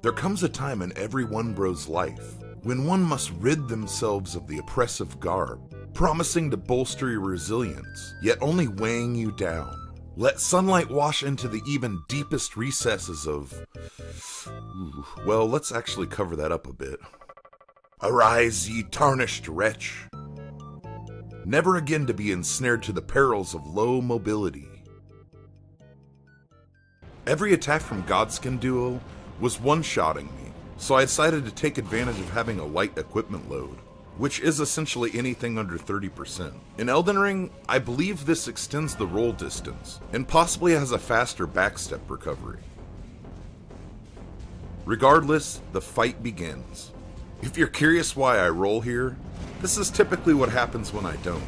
There comes a time in every one bro's life when one must rid themselves of the oppressive garb, promising to bolster your resilience, yet only weighing you down. Let sunlight wash into the even deepest recesses of... well, let's actually cover that up a bit. Arise, ye tarnished wretch, never again to be ensnared to the perils of low mobility. Every attack from Godskin duo was one-shotting me, so I decided to take advantage of having a light equipment load, which is essentially anything under 30%. In Elden Ring, I believe this extends the roll distance, and possibly has a faster backstep recovery. Regardless, the fight begins. If you're curious why I roll here, this is typically what happens when I don't.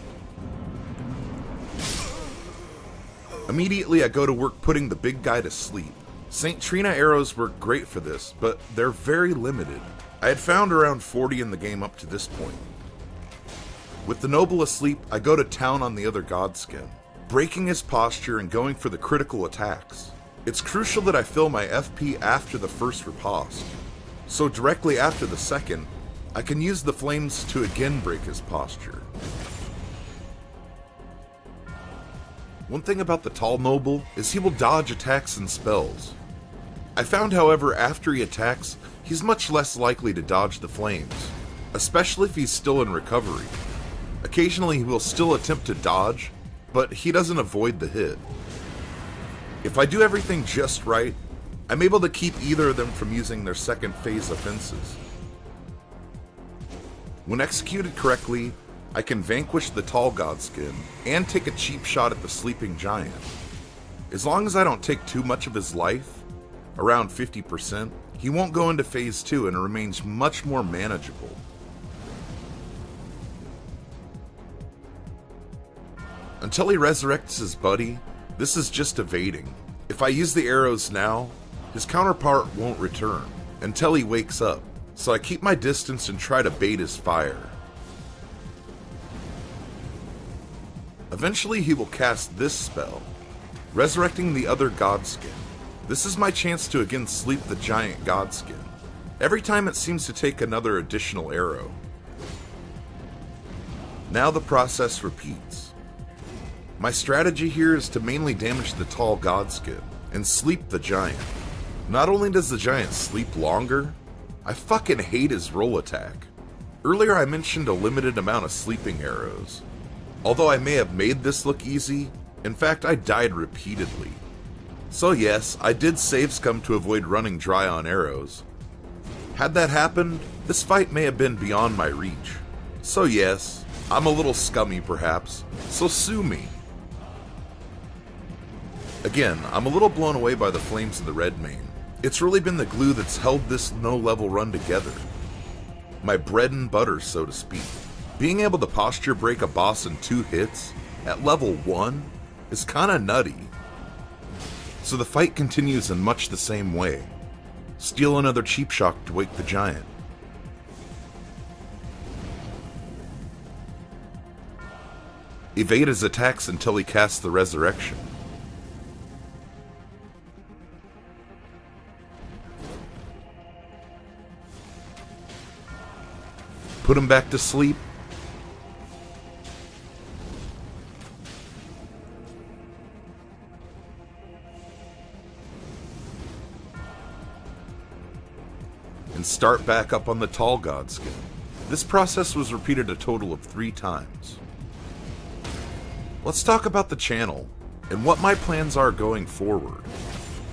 Immediately I go to work putting the big guy to sleep. St. Trina arrows work great for this, but they're very limited. I had found around 40 in the game up to this point. With the noble asleep, I go to town on the other Godskin, breaking his posture and going for the critical attacks. It's crucial that I fill my FP after the first riposte, so directly after the second, I can use the flames to again break his posture. One thing about the tall noble is he will dodge attacks and spells. I found, however, after he attacks, he's much less likely to dodge the flames, especially if he's still in recovery. Occasionally he will still attempt to dodge, but he doesn't avoid the hit. If I do everything just right, I'm able to keep either of them from using their second phase offenses. When executed correctly, I can vanquish the tall Godskin and take a cheap shot at the sleeping giant. As long as I don't take too much of his life, around 50%, he won't go into phase 2 and remains much more manageable. Until he resurrects his buddy, this is just evading. If I use the arrows now, his counterpart won't return until he wakes up, so I keep my distance and try to bait his fire. Eventually he will cast this spell, resurrecting the other Godskin. This is my chance to again sleep the giant Godskin. Every time it seems to take another additional arrow. Now the process repeats. My strategy here is to mainly damage the tall Godskin and sleep the giant. Not only does the giant sleep longer, I fucking hate his roll attack. Earlier I mentioned a limited amount of sleeping arrows. Although I may have made this look easy, in fact I died repeatedly. So yes, I did save scum to avoid running dry on arrows. Had that happened, this fight may have been beyond my reach. So yes, I'm a little scummy perhaps, so sue me. Again, I'm a little blown away by the flames of the red mane. It's really been the glue that's held this no-level run together. My bread and butter, so to speak. Being able to posture break a boss in 2 hits, at level 1, is kinda nutty. So the fight continues in much the same way. Steal another cheap shock to wake the giant. Evade his attacks until he casts the resurrection. Put him back to sleep. And start back up on the tall Godskin. This process was repeated a total of 3 times. Let's talk about the channel and what my plans are going forward.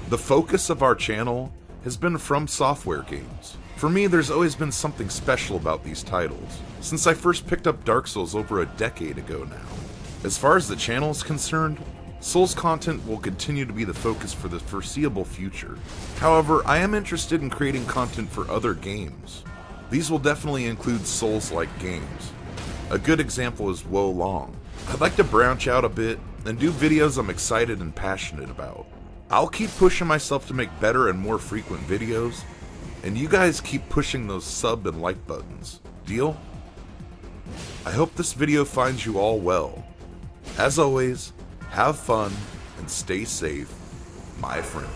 The focus of our channel has been From Software games. For me, there's always been something special about these titles, since I first picked up Dark Souls over a decade ago now. As far as the channel is concerned, Souls content will continue to be the focus for the foreseeable future. However, I am interested in creating content for other games. These will definitely include Souls-like games. A good example is Wo Long. I'd like to branch out a bit and do videos I'm excited and passionate about. I'll keep pushing myself to make better and more frequent videos, and you guys keep pushing those sub and like buttons. Deal? I hope this video finds you all well. As always, have fun and stay safe, my friends.